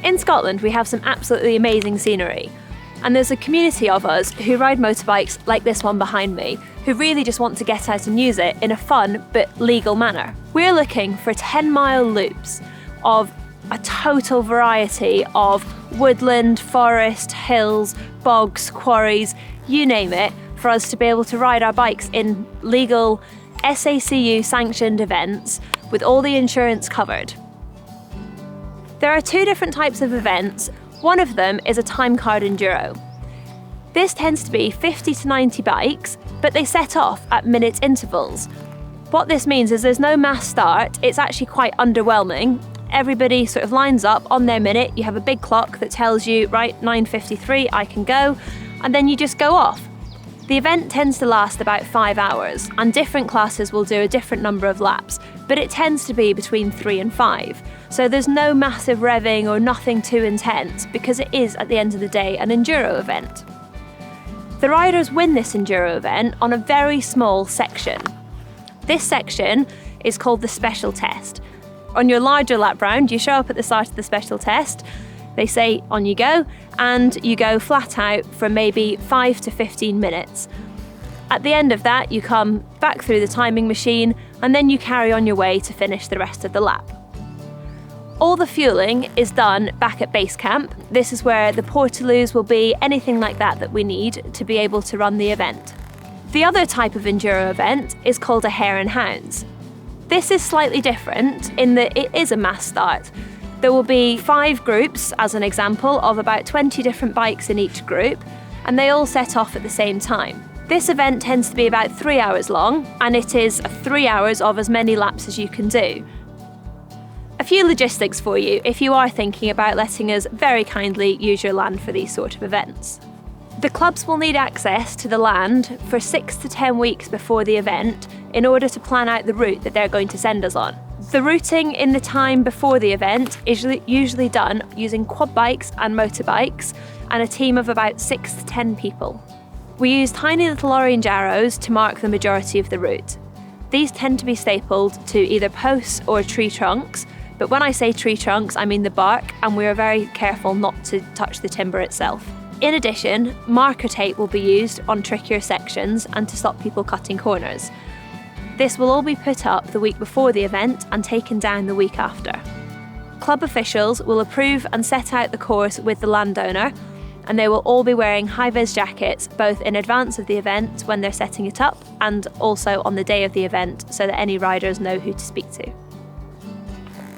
In Scotland, we have some absolutely amazing scenery. And there's a community of us who ride motorbikes like this one behind me, who really just want to get out and use it in a fun but legal manner. We're looking for 10-mile loops of a total variety of woodland, forest, hills, bogs, quarries, you name it, for us to be able to ride our bikes in legal SACU sanctioned events with all the insurance covered. There are two different types of events. One of them is a time card enduro. This tends to be 50 to 90 bikes, but they set off at minute intervals. What this means is there's no mass start. It's actually quite underwhelming. Everybody sort of lines up on their minute. You have a big clock that tells you, right, 9:53, I can go, and then you just go off. The event tends to last about 5 hours, and different classes will do a different number of laps, but it tends to be between 3 and 5. So there's no massive revving or nothing too intense, because it is, at the end of the day, an enduro event. The riders win this enduro event on a very small section. This section is called the special test. On your larger lap round, you show up at the start of the special test, they say on you go, and you go flat out for maybe 5 to 15 minutes. At the end of that, you come back through the timing machine, and then you carry on your way to finish the rest of the lap. All the fueling is done back at base camp. This is where the portaloos will be, anything like that that we need to be able to run the event. The other type of enduro event is called a hare and hounds. This is slightly different in that it is a mass start. There will be 5 groups, as an example, of about 20 different bikes in each group, and they all set off at the same time. This event tends to be about 3 hours long, and it is 3 hours of as many laps as you can do. A few logistics for you if you are thinking about letting us very kindly use your land for these sort of events. The clubs will need access to the land for 6 to 10 weeks before the event in order to plan out the route that they're going to send us on. The routing in the time before the event is usually done using quad bikes and motorbikes and a team of about 6 to 10 people. We use tiny little orange arrows to mark the majority of the route. These tend to be stapled to either posts or tree trunks, but when I say tree trunks, I mean the bark, and we are very careful not to touch the timber itself. In addition, marker tape will be used on trickier sections and to stop people cutting corners. This will all be put up the week before the event and taken down the week after. Club officials will approve and set out the course with the landowner, and they will all be wearing high-vis jackets both in advance of the event when they're setting it up and also on the day of the event so that any riders know who to speak to.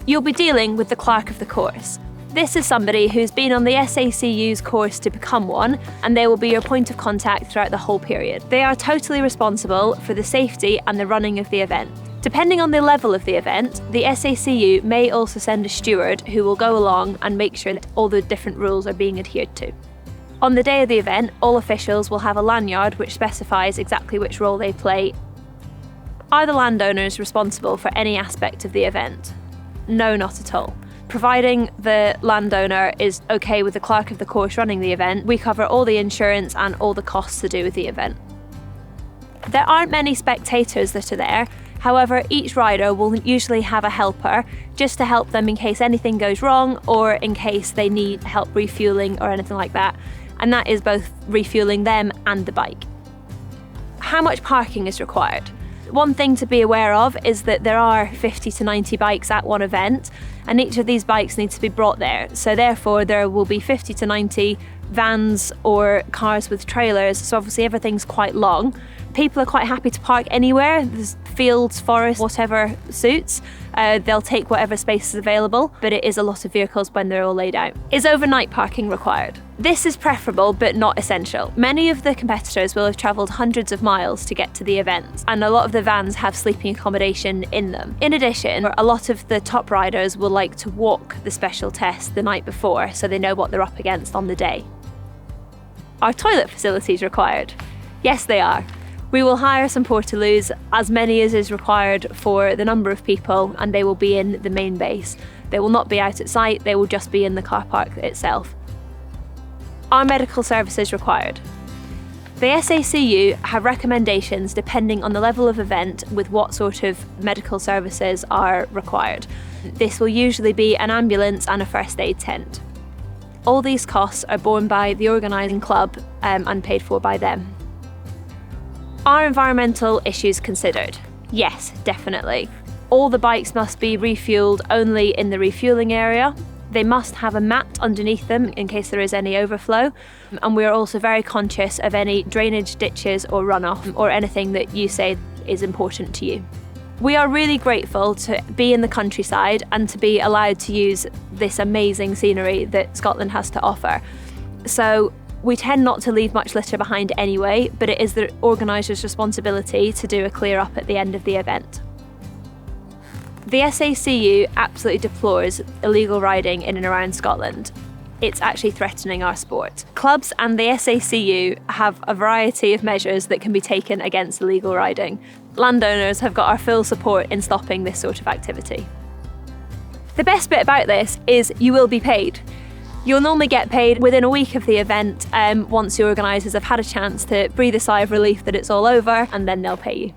You'll be dealing with the clerk of the course. This is somebody who's been on the SACU's course to become one, and they will be your point of contact throughout the whole period. They are totally responsible for the safety and the running of the event. Depending on the level of the event, the SACU may also send a steward who will go along and make sure that all the different rules are being adhered to. On the day of the event, all officials will have a lanyard which specifies exactly which role they play. Are the landowners responsible for any aspect of the event? No, not at all. Providing the landowner is okay with the clerk of the course running the event, we cover all the insurance and all the costs to do with the event. There aren't many spectators that are there. However, each rider will usually have a helper just to help them in case anything goes wrong or in case they need help refueling or anything like that. And that is both refueling them and the bike. How much parking is required? One thing to be aware of is that there are 50 to 90 bikes at one event, and each of these bikes needs to be brought there. So therefore there will be 50 to 90 vans or cars with trailers, so obviously everything's quite long. People are quite happy to park anywhere. There's fields, forests, whatever suits. They'll take whatever space is available, but it is a lot of vehicles when they're all laid out. Is overnight parking required? This is preferable, but not essential. Many of the competitors will have travelled hundreds of miles to get to the event, and a lot of the vans have sleeping accommodation in them. In addition, a lot of the top riders will like to walk the special test the night before, so they know what they're up against on the day. Are toilet facilities required? Yes, they are. We will hire some portaloos, as many as is required for the number of people, and they will be in the main base. They will not be out at site, they will just be in the car park itself. Are medical services required? The SACU have recommendations depending on the level of event with what sort of medical services are required. This will usually be an ambulance and a first aid tent. All these costs are borne by the organising club and paid for by them. Are environmental issues considered? Yes, definitely. All the bikes must be refuelled only in the refuelling area. They must have a mat underneath them in case there is any overflow. And we are also very conscious of any drainage ditches or runoff or anything that you say is important to you. We are really grateful to be in the countryside and to be allowed to use this amazing scenery that Scotland has to offer. So we tend not to leave much litter behind anyway, but it is the organisers' responsibility to do a clear up at the end of the event. The SACU absolutely deplores illegal riding in and around Scotland. It's actually threatening our sport. Clubs and the SACU have a variety of measures that can be taken against illegal riding. Landowners have got our full support in stopping this sort of activity. The best bit about this is you will be paid. You'll normally get paid within a week of the event once the organisers have had a chance to breathe a sigh of relief that it's all over, and then they'll pay you.